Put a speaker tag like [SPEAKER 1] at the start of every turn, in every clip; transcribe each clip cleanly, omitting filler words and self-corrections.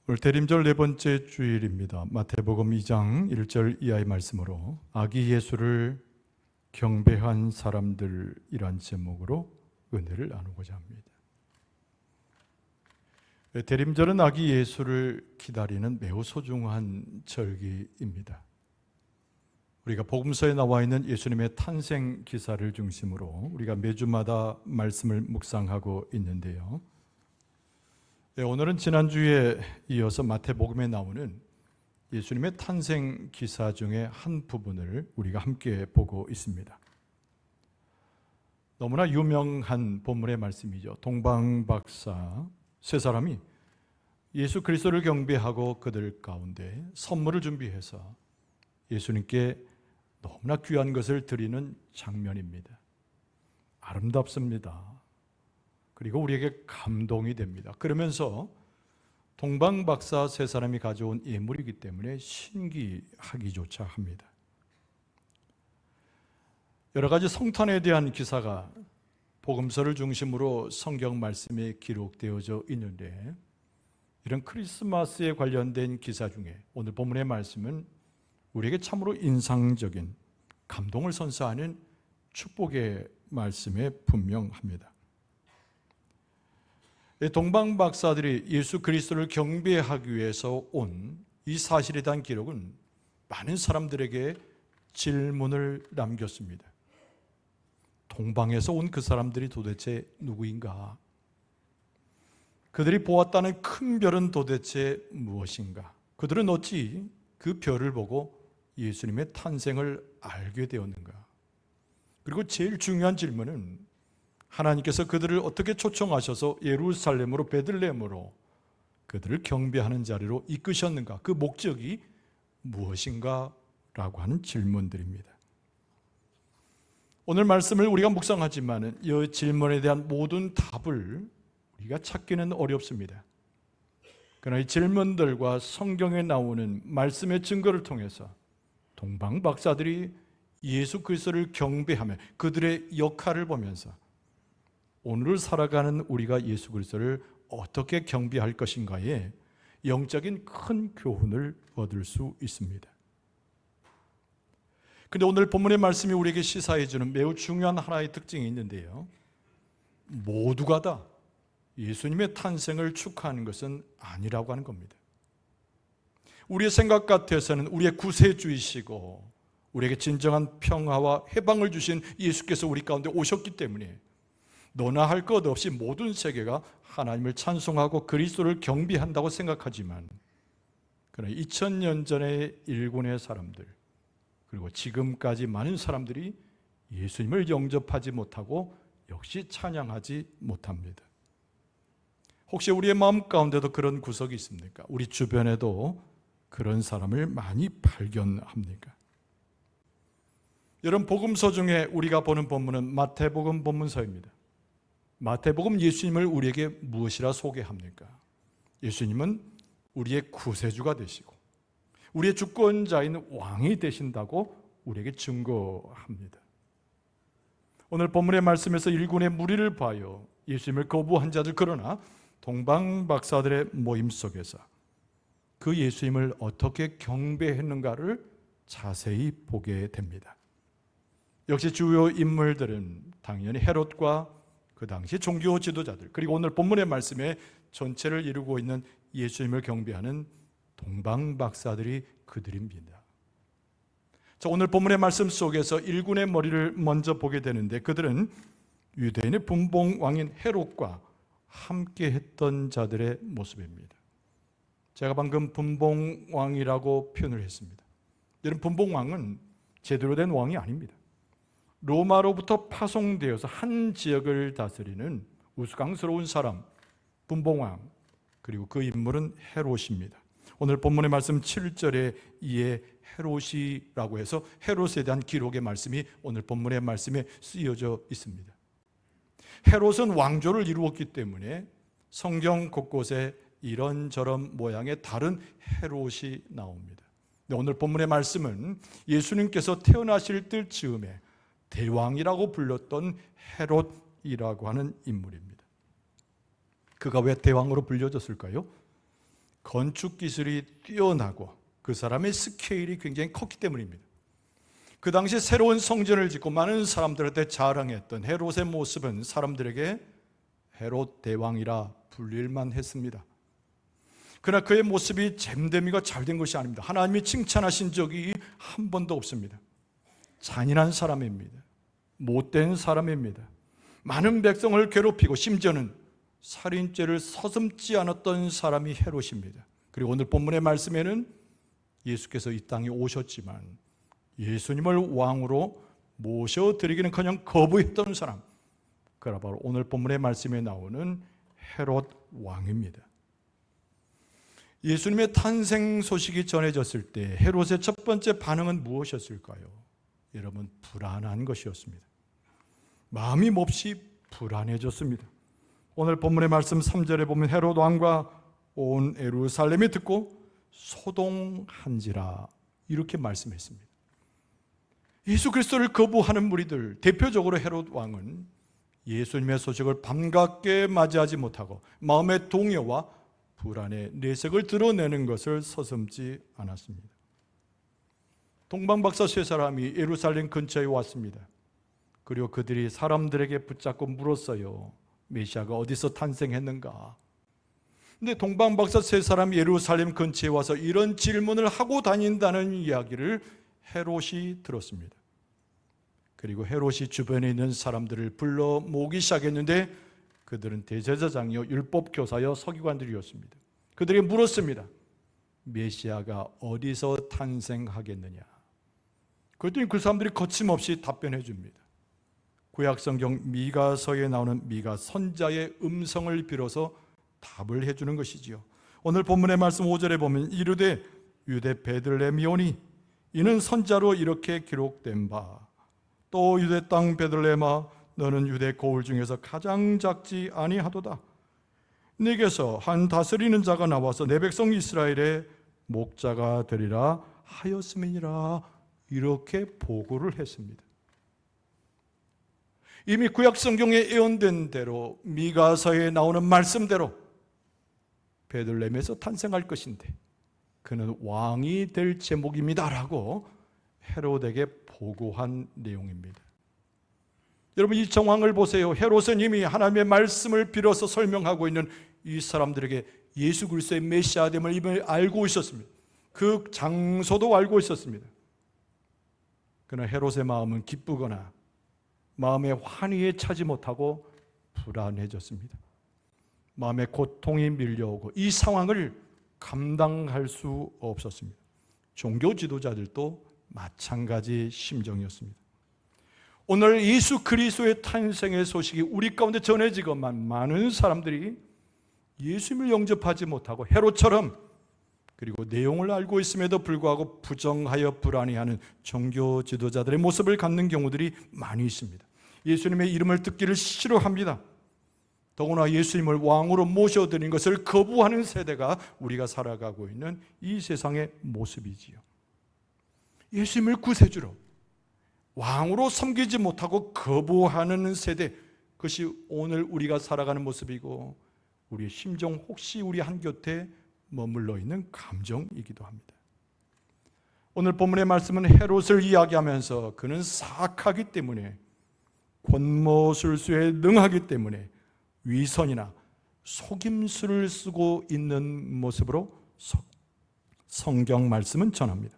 [SPEAKER 1] 오늘 대림절 네 번째 주일입니다. 마태복음 2장 1절 이하의 말씀으로 아기 예수를 경배한 사람들이란 제목으로 은혜를 나누고자 합니다. 대림절은 아기 예수를 기다리는 매우 소중한 절기입니다. 우리가 복음서에 나와 있는 예수님의 탄생 기사를 중심으로 우리가 매주마다 말씀을 묵상하고 있는데요. 오늘은 지난주에 이어서 마태복음에 나오는 예수님의 탄생 기사 중에 한 부분을 우리가 함께 보고 있습니다. 너무나 유명한 본문의 말씀이죠. 동방박사 세 사람이 예수 그리스도를 경배하고 그들 가운데 선물을 준비해서 예수님께 너무나 귀한 것을 드리는 장면입니다. 아름답습니다. 그리고 우리에게 감동이 됩니다. 그러면서 동방박사 세 사람이 가져온 예물이기 때문에 신기하기조차 합니다. 여러 가지 성탄에 대한 기사가 복음서를 중심으로 성경 말씀에 기록되어져 있는데, 이런 크리스마스에 관련된 기사 중에 오늘 본문의 말씀은 우리에게 참으로 인상적인 감동을 선사하는 축복의 말씀에 분명합니다. 동방박사들이 예수 그리스도를 경배하기 위해서 온 이 사실에 대한 기록은 많은 사람들에게 질문을 남겼습니다. 동방에서 온 그 사람들이 도대체 누구인가? 그들이 보았다는 큰 별은 도대체 무엇인가? 그들은 어찌 그 별을 보고 예수님의 탄생을 알게 되었는가? 그리고 제일 중요한 질문은 하나님께서 그들을 어떻게 초청하셔서 예루살렘으로 베들레헴으로 그들을 경배하는 자리로 이끄셨는가? 그 목적이 무엇인가? 라고 하는 질문들입니다. 오늘 말씀을 우리가 묵상하지만 이 질문에 대한 모든 답을 우리가 찾기는 어렵습니다. 그러나 이 질문들과 성경에 나오는 말씀의 증거를 통해서 동방박사들이 예수 그리스도를 경배하며 그들의 역할을 보면서 오늘을 살아가는 우리가 예수 그리스도를 어떻게 경배할 것인가에 영적인 큰 교훈을 얻을 수 있습니다. 그런데 오늘 본문의 말씀이 우리에게 시사해 주는 매우 중요한 하나의 특징이 있는데요. 모두가 다 예수님의 탄생을 축하하는 것은 아니라고 하는 겁니다. 우리의 생각 같아서는 우리의 구세주이시고 우리에게 진정한 평화와 해방을 주신 예수께서 우리 가운데 오셨기 때문에 너나 할 것 없이 모든 세계가 하나님을 찬송하고 그리스도를 경배한다고 생각하지만, 그러나 2000년 전의 일군의 사람들 그리고 지금까지 많은 사람들이 예수님을 영접하지 못하고 역시 찬양하지 못합니다. 혹시 우리의 마음 가운데도 그런 구석이 있습니까? 우리 주변에도 그런 사람을 많이 발견합니까? 여러분, 복음서 중에 우리가 보는 본문은 마태복음 본문서입니다. 마태복음 예수님을 우리에게 무엇이라 소개합니까? 예수님은 우리의 구세주가 되시고 우리의 주권자인 왕이 되신다고 우리에게 증거합니다. 오늘 본문의 말씀에서 일군의 무리를 봐요 예수님을 거부한 자들, 그러나 동방박사들의 모임 속에서 그 예수님을 어떻게 경배했는가를 자세히 보게 됩니다. 역시 주요 인물들은 당연히 헤롯과 그 당시 종교 지도자들, 그리고 오늘 본문의 말씀에 전체를 이루고 있는 예수님을 경배하는 동방박사들이 그들입니다. 자, 오늘 본문의 말씀 속에서 일군의 머리를 먼저 보게 되는데, 그들은 유대인의 분봉왕인 헤롯과 함께 했던 자들의 모습입니다. 제가 방금 분봉왕이라고 표현을 했습니다. 여러분, 분봉왕은 제대로 된 왕이 아닙니다. 로마로부터 파송되어서 한 지역을 다스리는 우스꽝스러운 사람, 분봉왕, 그리고 그 인물은 헤롯입니다. 오늘 본문의 말씀 7절에 이에 헤롯이라고 해서 헤롯에 대한 기록의 말씀이 오늘 본문의 말씀에 쓰여져 있습니다. 헤롯은 왕조를 이루었기 때문에 성경 곳곳에 이런저런 모양의 다른 헤롯이 나옵니다. 오늘 본문의 말씀은 예수님께서 태어나실 때쯤에 대왕이라고 불렸던 헤롯이라고 하는 인물입니다. 그가 왜 대왕으로 불려졌을까요? 건축 기술이 뛰어나고 그 사람의 스케일이 굉장히 컸기 때문입니다. 그 당시 새로운 성전을 짓고 많은 사람들한테 자랑했던 헤롯의 모습은 사람들에게 헤롯 대왕이라 불릴만 했습니다. 그러나 그의 모습이 잼데미가 잘된 것이 아닙니다. 하나님이 칭찬하신 적이 한 번도 없습니다. 잔인한 사람입니다. 못된 사람입니다. 많은 백성을 괴롭히고 심지어는 살인죄를 서슴지 않았던 사람이 헤롯입니다. 그리고 오늘 본문의 말씀에는 예수께서 이 땅에 오셨지만 예수님을 왕으로 모셔드리기는커녕 거부했던 사람, 그가 바로 오늘 본문의 말씀에 나오는 헤롯 왕입니다. 예수님의 탄생 소식이 전해졌을 때 헤롯의 첫 번째 반응은 무엇이었을까요? 여러분, 불안한 것이었습니다. 마음이 몹시 불안해졌습니다. 오늘 본문의 말씀 3절에 보면 헤롯 왕과 온 예루살렘이 듣고 소동한지라 이렇게 말씀했습니다. 예수 그리스도를 거부하는 무리들, 대표적으로 헤롯 왕은 예수님의 소식을 반갑게 맞이하지 못하고 마음의 동요와 불안의 내색을 드러내는 것을 서슴지 않았습니다. 동방박사 세 사람이 예루살렘 근처에 왔습니다. 그리고 그들이 사람들에게 붙잡고 물었어요. 메시아가 어디서 탄생했는가? 근데 동방박사 세 사람이 예루살렘 근처에 와서 이런 질문을 하고 다닌다는 이야기를 헤롯이 들었습니다. 그리고 헤롯이 주변에 있는 사람들을 불러 모으기 시작했는데 그들은 대제사장이요 율법교사요 서기관들이었습니다. 그들이 물었습니다. 메시아가 어디서 탄생하겠느냐? 그랬더니 그 사람들이 거침없이 답변해 줍니다. 구약성경 미가서에 나오는 미가 선자의 음성을 빌어서 답을 해주는 것이지요. 오늘 본문의 말씀 5절에 보면 이르되 유대 베들레헴이오니 이는 선자로 이렇게 기록된 바, 또 유대 땅 베들레헴아 너는 유대 고을 중에서 가장 작지 아니하도다. 네게서 한 다스리는 자가 나와서 내 백성 이스라엘의 목자가 되리라 하였음이니라. 이렇게 보고를 했습니다. 이미 구약 성경에 예언된 대로 미가서에 나오는 말씀대로 베들레헴에서 탄생할 것인데 그는 왕이 될 제목입니다라고 헤롯에게 보고한 내용입니다. 여러분, 이 정황을 보세요. 헤롯은 이미 하나님의 말씀을 빌어서 설명하고 있는 이 사람들에게 예수 그리스도의 메시아됨을 이미 알고 있었습니다. 그 장소도 알고 있었습니다. 그러나 헤롯의 마음은 기쁘거나 마음의 환희에 차지 못하고 불안해졌습니다. 마음의 고통이 밀려오고 이 상황을 감당할 수 없었습니다. 종교 지도자들도 마찬가지 심정이었습니다. 오늘 예수 그리스도의 탄생의 소식이 우리 가운데 전해지건만 많은 사람들이 예수님을 영접하지 못하고 헤롯처럼, 그리고 내용을 알고 있음에도 불구하고 부정하여 불안해하는 종교 지도자들의 모습을 갖는 경우들이 많이 있습니다. 예수님의 이름을 듣기를 싫어합니다. 더구나 예수님을 왕으로 모셔드린 것을 거부하는 세대가 우리가 살아가고 있는 이 세상의 모습이지요. 예수님을 구세주로 왕으로 섬기지 못하고 거부하는 세대, 그것이 오늘 우리가 살아가는 모습이고 우리의 심정, 혹시 우리 한 곁에 머물러 있는 감정이기도 합니다. 오늘 본문의 말씀은 헤롯을 이야기하면서 그는 사악하기 때문에, 권모술수에 능하기 때문에 위선이나 속임수를 쓰고 있는 모습으로 성경 말씀은 전합니다.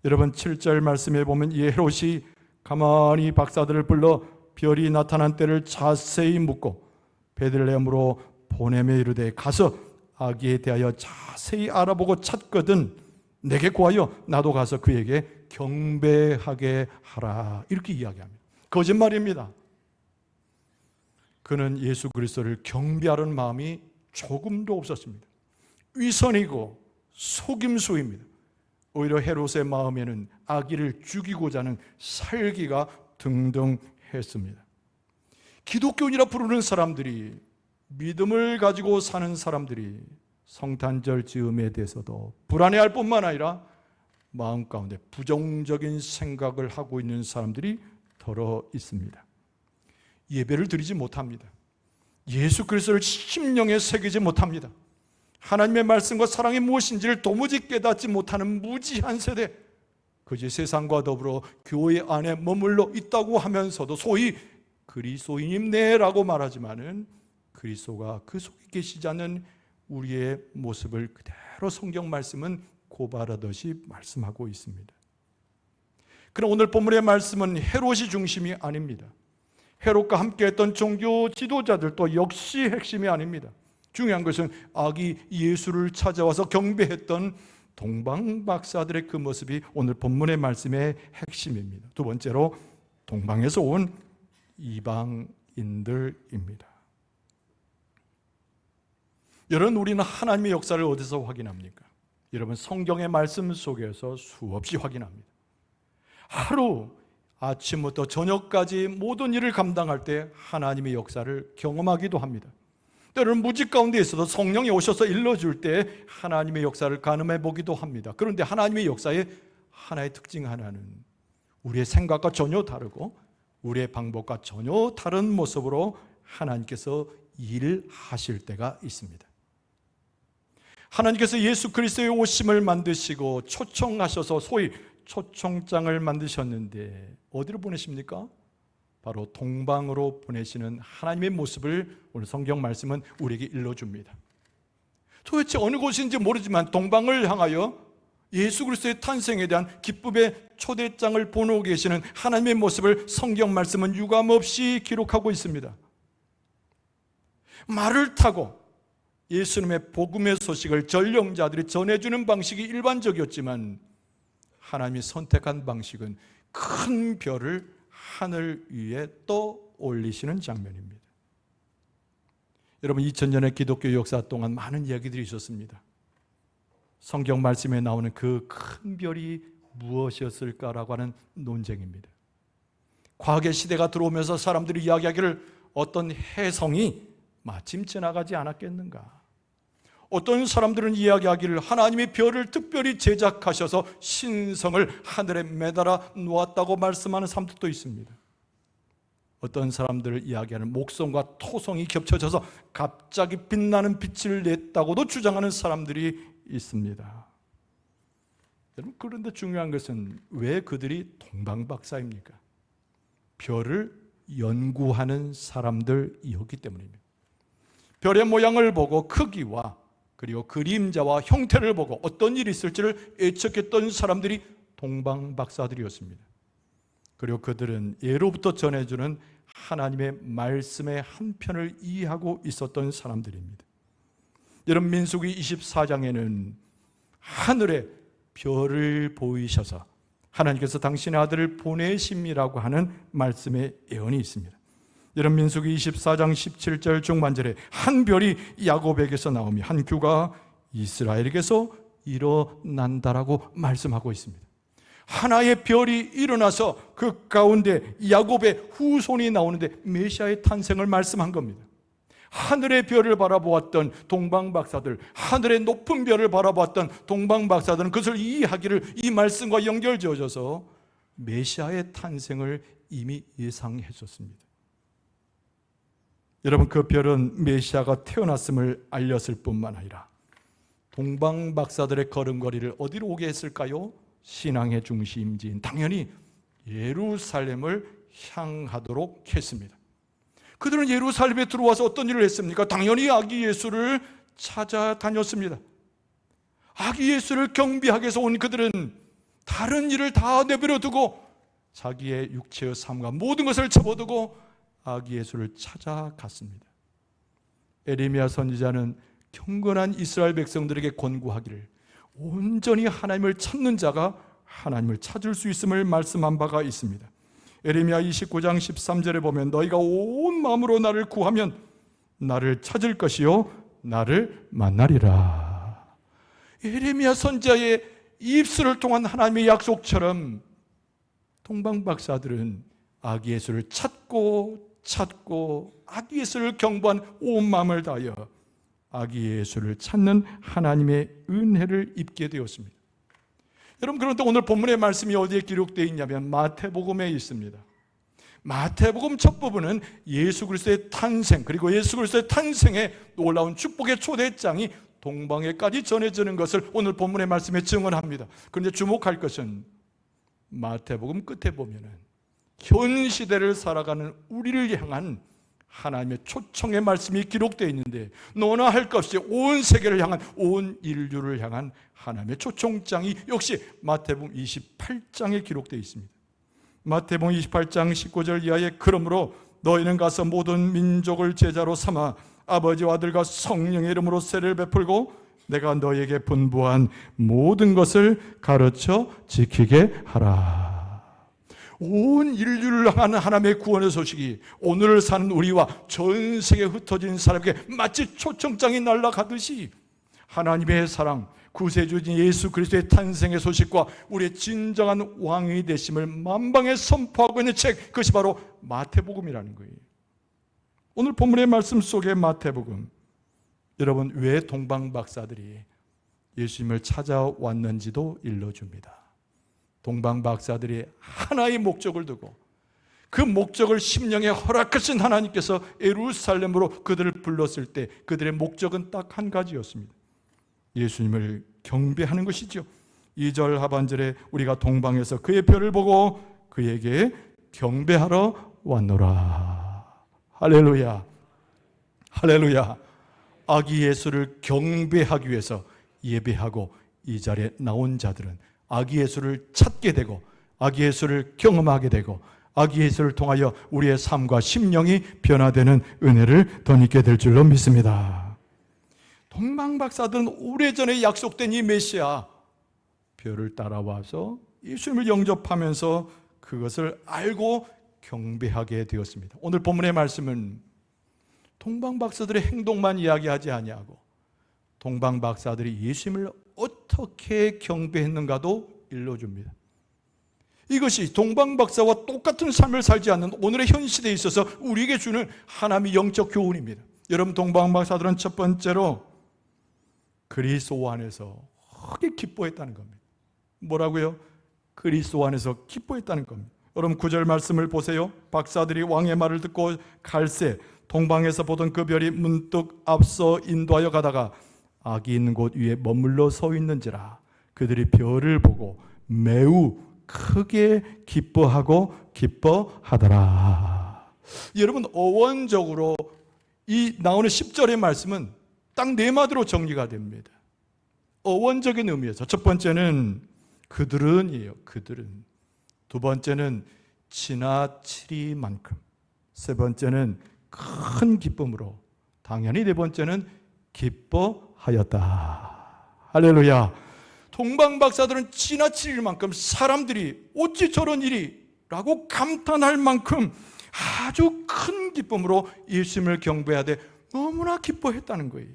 [SPEAKER 1] 여러분, 7절 말씀에 보면 이 헤롯이 가만히 박사들을 불러 별이 나타난 때를 자세히 묻고 베들레헴으로 보내며 이르되 가서 아기에 대하여 자세히 알아보고 찾거든 내게 구하여 나도 가서 그에게 경배하게 하라. 이렇게 이야기합니다. 거짓말입니다. 그는 예수 그리스도를 경배하는 마음이 조금도 없었습니다. 위선이고 속임수입니다. 오히려 헤롯의 마음에는 아기를 죽이고자 하는 살기가 등등했습니다. 기독교인이라 부르는 사람들이, 믿음을 가지고 사는 사람들이 성탄절 즈음에 대해서도 불안해할 뿐만 아니라 마음 가운데 부정적인 생각을 하고 있는 사람들이 더러 있습니다. 예배를 드리지 못합니다. 예수 그리스도를 심령에 새기지 못합니다. 하나님의 말씀과 사랑이 무엇인지를 도무지 깨닫지 못하는 무지한 세대, 그저 세상과 더불어 교회 안에 머물러 있다고 하면서도 소위 그리스도인임네라고 말하지만은 그리스도가 그 속에 계시지 않는 우리의 모습을 그대로 성경 말씀은 고발하듯이 말씀하고 있습니다. 그럼 오늘 본문의 말씀은 헤롯이 중심이 아닙니다. 헤롯과 함께했던 종교 지도자들도 역시 핵심이 아닙니다. 중요한 것은 아기 예수를 찾아와서 경배했던 동방박사들의 그 모습이 오늘 본문의 말씀의 핵심입니다. 두 번째로 동방에서 온 이방인들입니다. 여러분, 우리는 하나님의 역사를 어디서 확인합니까? 여러분, 성경의 말씀 속에서 수없이 확인합니다. 하루 아침부터 저녁까지 모든 일을 감당할 때 하나님의 역사를 경험하기도 합니다. 때로는 무직 가운데 있어도 성령이 오셔서 일러줄 때 하나님의 역사를 가늠해 보기도 합니다. 그런데 하나님의 역사의 하나의 특징 하나는 우리의 생각과 전혀 다르고 우리의 방법과 전혀 다른 모습으로 하나님께서 일하실 때가 있습니다. 하나님께서 예수 그리스도의 오심을 만드시고 초청하셔서 소위 초청장을 만드셨는데 어디로 보내십니까? 바로 동방으로 보내시는 하나님의 모습을 오늘 성경 말씀은 우리에게 일러줍니다. 도대체 어느 곳인지 모르지만 동방을 향하여 예수 그리스도의 탄생에 대한 기쁨의 초대장을 보내고 계시는 하나님의 모습을 성경 말씀은 유감없이 기록하고 있습니다. 말을 타고 예수님의 복음의 소식을 전령자들이 전해주는 방식이 일반적이었지만 하나님이 선택한 방식은 큰 별을 하늘 위에 떠 올리시는 장면입니다. 여러분, 2000년의 기독교 역사 동안 많은 이야기들이 있었습니다. 성경 말씀에 나오는 그 큰 별이 무엇이었을까라고 하는 논쟁입니다. 과학의 시대가 들어오면서 사람들이 이야기하기를 어떤 혜성이 마침 지나가지 않았겠는가. 어떤 사람들은 이야기하기를 하나님이 별을 특별히 제작하셔서 신성을 하늘에 매달아 놓았다고 말씀하는 사람들도 있습니다. 어떤 사람들을 이야기하는 목성과 토성이 겹쳐져서 갑자기 빛나는 빛을 냈다고도 주장하는 사람들이 있습니다. 여러분, 그런데 중요한 것은 왜 그들이 동방박사입니까? 별을 연구하는 사람들이었기 때문입니다. 별의 모양을 보고 크기와 그리고 그림자와 형태를 보고 어떤 일이 있을지를 예측했던 사람들이 동방박사들이었습니다. 그리고 그들은 예로부터 전해주는 하나님의 말씀의 한 편을 이해하고 있었던 사람들입니다. 여러분, 민수기 24장에는 하늘에 별을 보이셔서 하나님께서 당신의 아들을 보내심이라고 하는 말씀의 예언이 있습니다. 여러분, 민수기 24장 17절 중반절에 한 별이 야곱에게서 나오며 한 규가 이스라엘에게서 일어난다라고 말씀하고 있습니다. 하나의 별이 일어나서 그 가운데 야곱의 후손이 나오는데 메시아의 탄생을 말씀한 겁니다. 하늘의 별을 바라보았던 동방박사들, 하늘의 높은 별을 바라보았던 동방박사들은 그것을 이해하기를 이 말씀과 연결지어져서 메시아의 탄생을 이미 예상했었습니다. 여러분, 그 별은 메시아가 태어났음을 알렸을 뿐만 아니라 동방박사들의 걸음걸이를 어디로 오게 했을까요? 신앙의 중심지인 당연히 예루살렘을 향하도록 했습니다. 그들은 예루살렘에 들어와서 어떤 일을 했습니까? 당연히 아기 예수를 찾아다녔습니다. 아기 예수를 경배하기 위해서 온 그들은 다른 일을 다 내버려 두고 자기의 육체의 삶과 모든 것을 접어두고 아기 예수를 찾아갔습니다. 에레미야 선지자는 경건한 이스라엘 백성들에게 권고하기를 온전히 하나님을 찾는 자가 하나님을 찾을 수 있음을 말씀한 바가 있습니다. 에레미야 29장 13절에 보면 너희가 온 마음으로 나를 구하면 나를 찾을 것이요 나를 만나리라. 에레미야 선지자의 입술을 통한 하나님의 약속처럼 동방박사들은 아기 예수를 찾고 아기 예수를 경배한 온 마음을 다하여 아기 예수를 찾는 하나님의 은혜를 입게 되었습니다. 여러분, 그런데 오늘 본문의 말씀이 어디에 기록되어 있냐면 마태복음에 있습니다. 마태복음 첫 부분은 예수 그리스도의 탄생, 그리고 예수 그리스도의 탄생에 놀라운 축복의 초대장이 동방에까지 전해지는 것을 오늘 본문의 말씀에 증언합니다. 그런데 주목할 것은 마태복음 끝에 보면은 현 시대를 살아가는 우리를 향한 하나님의 초청의 말씀이 기록되어 있는데, 너나 할 것 없이 온 세계를 향한, 온 인류를 향한 하나님의 초청장이 역시 마태복음 28장에 기록되어 있습니다. 마태복음 28장 19절 이하에 그러므로 너희는 가서 모든 민족을 제자로 삼아 아버지와 아들과 성령의 이름으로 세례를 베풀고 내가 너희에게 분부한 모든 것을 가르쳐 지키게 하라. 온 인류를 향한 하나님의 구원의 소식이 오늘을 사는 우리와 전 세계에 흩어진 사람에게 마치 초청장이 날아가듯이 하나님의 사랑, 구세주인 예수 그리스도의 탄생의 소식과 우리의 진정한 왕이 되심을 만방에 선포하고 있는 책, 그것이 바로 마태복음이라는 거예요. 오늘 본문의 말씀 속의 마태복음, 여러분 왜 동방박사들이 예수님을 찾아왔는지도 일러줍니다. 동방박사들이 하나의 목적을 두고 그 목적을 심령에 허락하신 하나님께서 예루살렘으로 그들을 불렀을 때 그들의 목적은 딱 한 가지였습니다. 예수님을 경배하는 것이죠. 2절 하반절에 우리가 동방에서 그의 별을 보고 그에게 경배하러 왔노라. 할렐루야, 할렐루야. 아기 예수를 경배하기 위해서 예배하고 이 자리에 나온 자들은 아기 예수를 찾게 되고 아기 예수를 경험하게 되고 아기 예수를 통하여 우리의 삶과 심령이 변화되는 은혜를 덧입게 될 줄로 믿습니다. 동방박사들은 오래전에 약속된 이 메시아 별을 따라와서 예수님을 영접하면서 그것을 알고 경배하게 되었습니다. 오늘 본문의 말씀은 동방박사들의 행동만 이야기하지 아니하고 동방박사들이 예수님을 어떻게 경배했는가도 일러줍니다. 이것이 동방박사와 똑같은 삶을 살지 않는 오늘의 현 시대에 있어서 우리에게 주는 하나님의 영적 교훈입니다. 여러분, 동방박사들은 첫 번째로 그리스도 안에서 크게 기뻐했다는 겁니다. 뭐라고요? 그리스도 안에서 기뻐했다는 겁니다. 여러분 9절 말씀을 보세요. 박사들이 왕의 말을 듣고 갈새 동방에서 보던 그 별이 문득 앞서 인도하여 가다가 아기 있는 곳 위에 머물러 서 있는지라 그들이 별을 보고 매우 크게 기뻐하고 기뻐하더라. 여러분, 어원적으로 이 나오는 10절의 말씀은 딱 네 마디로 정리가 됩니다. 어원적인 의미에서 첫 번째는 그들은이에요. 그들은. 두 번째는 지나치리만큼. 세 번째는 큰 기쁨으로. 당연히 네 번째는 기뻐하였다. 할렐루야. 동방박사들은 지나칠 만큼 사람들이 어찌 저런 일이 라고 감탄할 만큼 아주 큰 기쁨으로 예수님을 경배하되 너무나 기뻐했다는 거예요.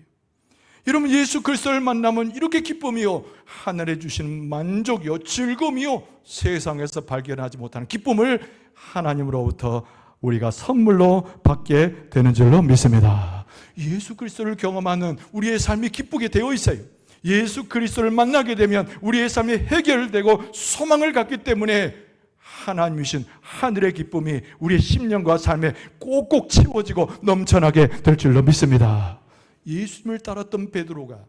[SPEAKER 1] 여러분, 예수 그리스도를 만나면 이렇게 기쁨이요, 하늘에 주시는 만족이요, 즐거움이요, 세상에서 발견하지 못하는 기쁨을 하나님으로부터 우리가 선물로 받게 되는 줄로 믿습니다. 예수 그리스도를 경험하는 우리의 삶이 기쁘게 되어 있어요. 예수 그리스도를 만나게 되면 우리의 삶이 해결되고 소망을 갖기 때문에 하나님이신 하늘의 기쁨이 우리의 심령과 삶에 꼭꼭 채워지고 넘쳐나게 될 줄로 믿습니다. 예수님을 따랐던 베드로가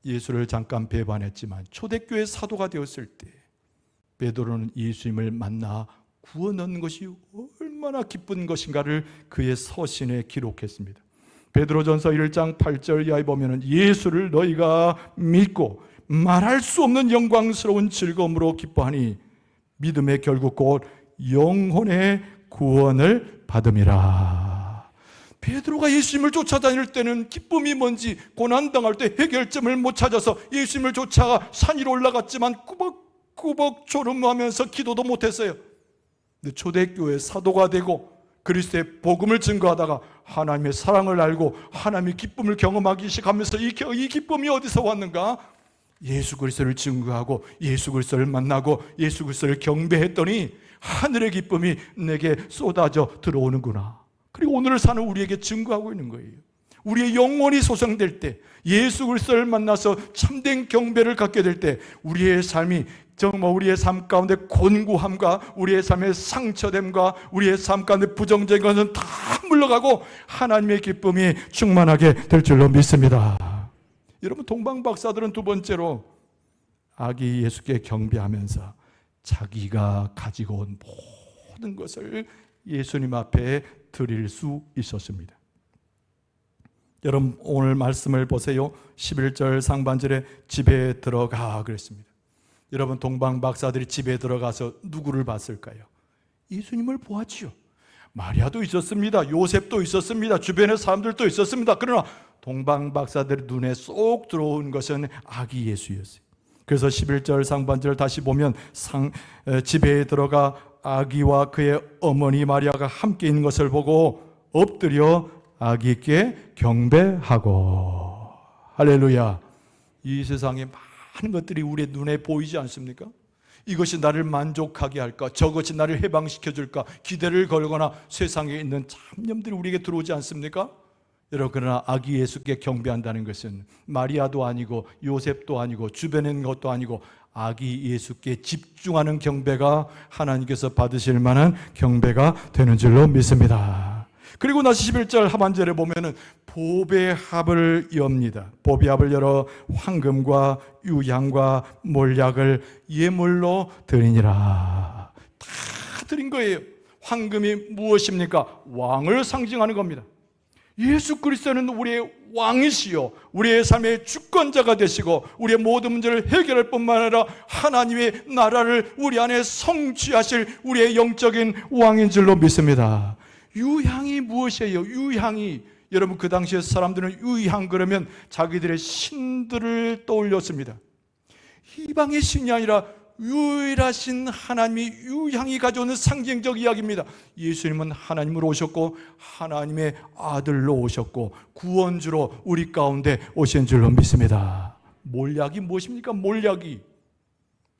[SPEAKER 1] 예수를 잠깐 배반했지만 초대교회 사도가 되었을 때 베드로는 예수님을 만나 구원 얻는 것이 얼마나 기쁜 것인가를 그의 서신에 기록했습니다. 베드로전서 1장 8절 이하에 보면 예수를 너희가 믿고 말할 수 없는 영광스러운 즐거움으로 기뻐하니 믿음의 결국 곧 영혼의 구원을 받음이라. 베드로가 예수님을 쫓아다닐 때는 기쁨이 뭔지, 고난당할 때 해결점을 못 찾아서 예수님을 쫓아가 산 위로 올라갔지만 꾸벅꾸벅 졸음하면서 기도도 못했어요. 근데 초대교회 사도가 되고 그리스도의 복음을 증거하다가 하나님의 사랑을 알고 하나님의 기쁨을 경험하기 시작하면서 이 기쁨이 어디서 왔는가? 예수 그리스도를 증거하고 예수 그리스도를 만나고 예수 그리스도를 경배했더니 하늘의 기쁨이 내게 쏟아져 들어오는구나. 그리고 오늘을 사는 우리에게 증거하고 있는 거예요. 우리의 영혼이 소생될 때, 예수 그리스도를 만나서 참된 경배를 갖게 될 때 우리의 삶이 정말 우리의 삶 가운데 곤고함과 우리의 삶의 상처됨과 우리의 삶 가운데 부정적인 것은 다 물러가고 하나님의 기쁨이 충만하게 될 줄로 믿습니다. 여러분, 동방박사들은 두 번째로 아기 예수께 경배하면서 자기가 가지고 온 모든 것을 예수님 앞에 드릴 수 있었습니다. 여러분, 오늘 말씀을 보세요. 11절 상반절에 집에 들어가 그랬습니다. 여러분, 동방박사들이 집에 들어가서 누구를 봤을까요? 예수님을 보았지요. 마리아도 있었습니다. 요셉도 있었습니다. 주변의 사람들도 있었습니다. 그러나 동방박사들의 눈에 쏙 들어온 것은 아기 예수였어요. 그래서 11절 상반절 다시 보면 집에 들어가 아기와 그의 어머니 마리아가 함께 있는 것을 보고 엎드려 아기께 경배하고. 할렐루야. 이 세상에 많은 것들이 우리의 눈에 보이지 않습니까? 이것이 나를 만족하게 할까? 저것이 나를 해방시켜 줄까? 기대를 걸거나 세상에 있는 잡념들이 우리에게 들어오지 않습니까? 여러분, 그러나 아기 예수께 경배한다는 것은 마리아도 아니고 요셉도 아니고 주변에 있는 것도 아니고 아기 예수께 집중하는 경배가 하나님께서 받으실 만한 경배가 되는 줄로 믿습니다. 그리고 나서 11절 하반절에 보면은 보배 합을 엽니다. 보배 합을 열어 황금과 유향과 몰약을 예물로 드리니라. 다 드린 거예요. 황금이 무엇입니까? 왕을 상징하는 겁니다. 예수 그리스도는 우리의 왕이시요, 우리의 삶의 주권자가 되시고 우리의 모든 문제를 해결할 뿐만 아니라 하나님의 나라를 우리 안에 성취하실 우리의 영적인 왕인 줄로 믿습니다. 유향이 무엇이에요? 유향이, 여러분, 그 당시에 사람들은 유향 그러면 자기들의 신들을 떠올렸습니다. 이방의 신이 아니라 유일하신 하나님이 유향이 가져오는 상징적 이야기입니다. 예수님은 하나님으로 오셨고 하나님의 아들로 오셨고 구원주로 우리 가운데 오신 줄로 믿습니다. 몰약이 무엇입니까? 몰약이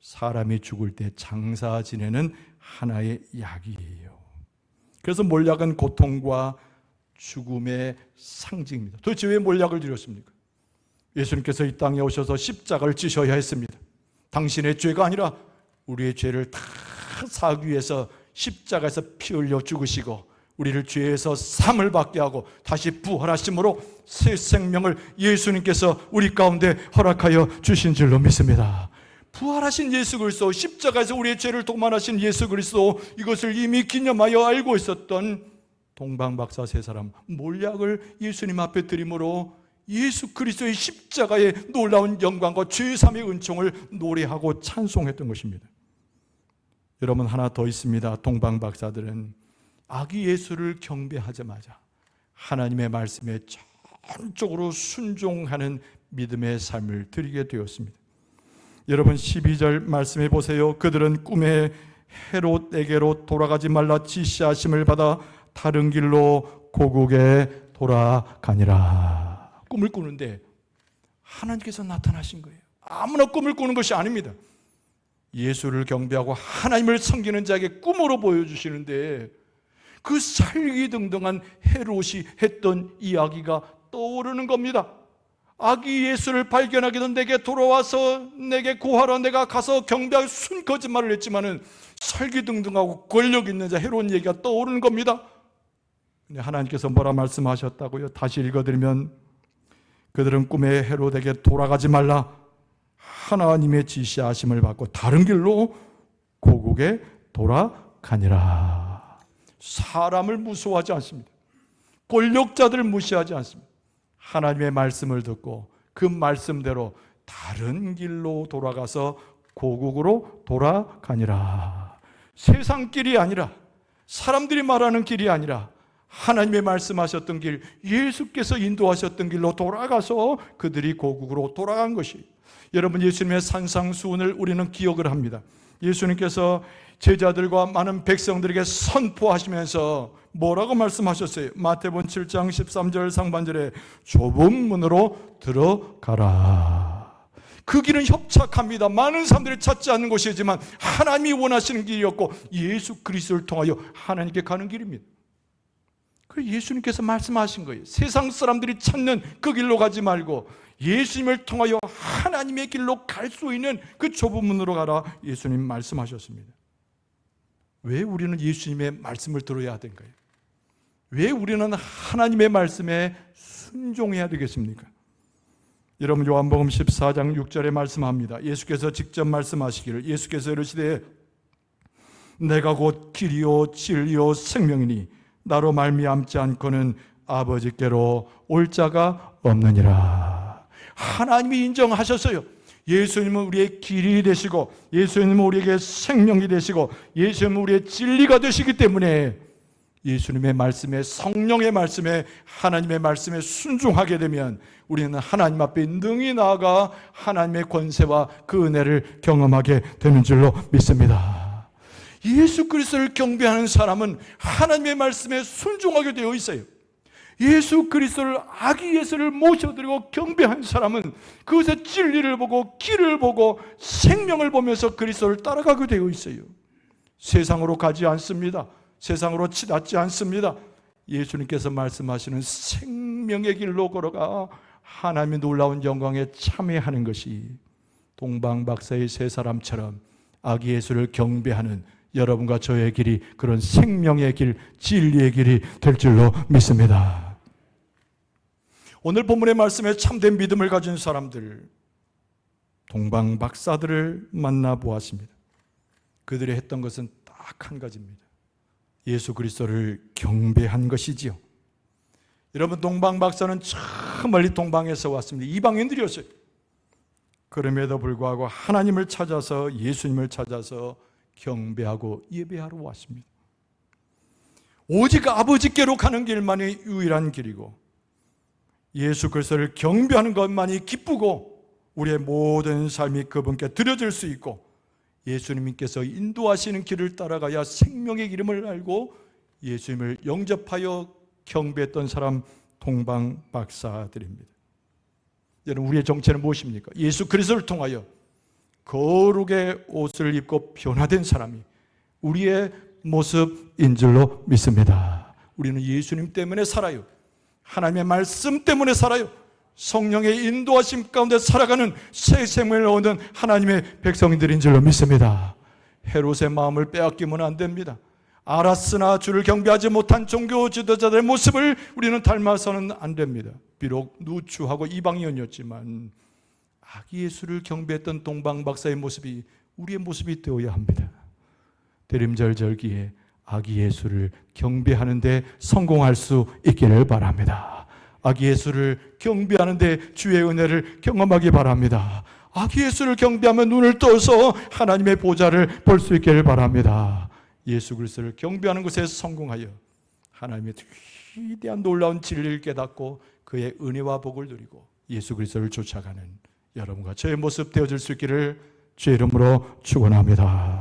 [SPEAKER 1] 사람이 죽을 때 장사 지내는 하나의 약이에요. 그래서 몰약은 고통과 죽음의 상징입니다. 도대체 왜 몰약을 드렸습니까? 예수님께서 이 땅에 오셔서 십자가를 지셔야 했습니다. 당신의 죄가 아니라 우리의 죄를 다 사하기 위해서 십자가에서 피 흘려 죽으시고 우리를 죄에서 사함을 받게 하고 다시 부활하심으로 새 생명을 예수님께서 우리 가운데 허락하여 주신 줄로 믿습니다. 부활하신 예수 그리스도, 십자가에서 우리의 죄를 도말하신 예수 그리스도, 이것을 이미 기념하여 알고 있었던 동방박사 세 사람, 몰약을 예수님 앞에 드림으로 예수 그리스도의 십자가의 놀라운 영광과 죄사함의 은총을 노래하고 찬송했던 것입니다. 여러분, 하나 더 있습니다. 동방박사들은 아기 예수를 경배하자마자 하나님의 말씀에 전적으로 순종하는 믿음의 삶을 드리게 되었습니다. 여러분, 12절 말씀해 보세요. 그들은 꿈에 헤롯에게로 돌아가지 말라 지시하심을 받아 다른 길로 고국에 돌아가니라. 꿈을 꾸는데 하나님께서 나타나신 거예요. 아무나 꿈을 꾸는 것이 아닙니다. 예수를 경배하고 하나님을 섬기는 자에게 꿈으로 보여주시는데 그 살기등등한 헤롯이 했던 이야기가 떠오르는 겁니다. 아기 예수를 발견하게 된 내게 돌아와서 내게 구하라, 내가 가서 경배하고 순 거짓말을 했지만은 살기등등하고 권력 있는 자 헤롯 얘기가 떠오르는 겁니다. 근데 하나님께서 뭐라 말씀하셨다고요? 다시 읽어드리면 그들은 꿈에 헤롯에게 돌아가지 말라 하나님의 지시하심을 받고 다른 길로 고국에 돌아가니라. 사람을 무서워하지 않습니다. 권력자들을 무시하지 않습니다. 하나님의 말씀을 듣고 그 말씀대로 다른 길로 돌아가서 고국으로 돌아가니라. 세상 길이 아니라, 사람들이 말하는 길이 아니라 하나님의 말씀하셨던 길, 예수께서 인도하셨던 길로 돌아가서 그들이 고국으로 돌아간 것이. 여러분, 예수님의 산상수훈을 우리는 기억을 합니다. 예수님께서 제자들과 많은 백성들에게 선포하시면서 뭐라고 말씀하셨어요? 마태복음 7장 13절 상반절에 좁은 문으로 들어가라. 그 길은 협착합니다. 많은 사람들이 찾지 않는 곳이지만 하나님이 원하시는 길이었고 예수 그리스도를 통하여 하나님께 가는 길입니다. 그래서 예수님께서 말씀하신 거예요. 세상 사람들이 찾는 그 길로 가지 말고 예수님을 통하여 하나님의 길로 갈 수 있는 그 좁은 문으로 가라. 예수님 말씀하셨습니다. 왜 우리는 예수님의 말씀을 들어야 되는가요? 왜 우리는 하나님의 말씀에 순종해야 되겠습니까? 여러분 요한복음 14장 6절에 말씀합니다. 예수께서 직접 말씀하시기를 예수께서 이르시되 내가 곧 길이요 진리요 생명이니 나로 말미암지 않고는 아버지께로 올 자가 없느니라. 하나님이 인정하셨어요. 예수님은 우리의 길이 되시고 예수님은 우리에게 생명이 되시고 예수님은 우리의 진리가 되시기 때문에 예수님의 말씀에, 성령의 말씀에, 하나님의 말씀에 순종하게 되면 우리는 하나님 앞에 능히 나아가 하나님의 권세와 그 은혜를 경험하게 되는 줄로 믿습니다. 예수 그리스도를 경배하는 사람은 하나님의 말씀에 순종하게 되어 있어요. 예수 그리스도를, 아기 예수를 모셔드리고 경배한 사람은 그것의 진리를 보고 길을 보고 생명을 보면서 그리스도를 따라가게 되어 있어요. 세상으로 가지 않습니다. 세상으로 치닫지 않습니다. 예수님께서 말씀하시는 생명의 길로 걸어가 하나님의 놀라운 영광에 참여하는 것이 동방박사의 세 사람처럼 아기 예수를 경배하는 여러분과 저의 길이 그런 생명의 길, 진리의 길이 될 줄로 믿습니다. 오늘 본문의 말씀에 참된 믿음을 가진 사람들, 동방박사들을 만나보았습니다. 그들이 했던 것은 딱 한 가지입니다. 예수 그리스도를 경배한 것이지요. 여러분, 동방박사는 저 멀리 동방에서 왔습니다. 이방인들이었어요. 그럼에도 불구하고 하나님을 찾아서, 예수님을 찾아서 경배하고 예배하러 왔습니다. 오직 아버지께로 가는 길만이 유일한 길이고 예수 그리스도를 경배하는 것만이 기쁘고 우리의 모든 삶이 그분께 드려질 수 있고 예수님께서 인도하시는 길을 따라가야 생명의 이름을 알고 예수님을 영접하여 경배했던 사람 동방박사들입니다. 여러분, 우리의 정체는 무엇입니까? 예수 그리스도를 통하여 거룩의 옷을 입고 변화된 사람이 우리의 모습인 줄로 믿습니다. 우리는 예수님 때문에 살아요. 하나님의 말씀 때문에 살아요. 성령의 인도하심 가운데 살아가는 새 생명을 얻는 하나님의 백성들인 줄로 믿습니다. 헤롯의 마음을 빼앗기면 안 됩니다. 알았으나 주를 경배하지 못한 종교 지도자들의 모습을 우리는 닮아서는 안 됩니다. 비록 누추하고 이방인이었지만 아기 예수를 경배했던 동방박사의 모습이 우리의 모습이 되어야 합니다. 대림절 절기에 아기 예수를 경배하는 데 성공할 수 있기를 바랍니다. 아기 예수를 경배하는 데 주의 은혜를 경험하기 바랍니다. 아기 예수를 경배하면 눈을 떠서 하나님의 보좌를 볼 수 있기를 바랍니다. 예수 그리스도를 경배하는 것에 성공하여 하나님의 위대한 놀라운 진리를 깨닫고 그의 은혜와 복을 누리고 예수 그리스도를 쫓아가는 여러분과 저의 모습 되어질 수 있기를 주의 이름으로 축원합니다.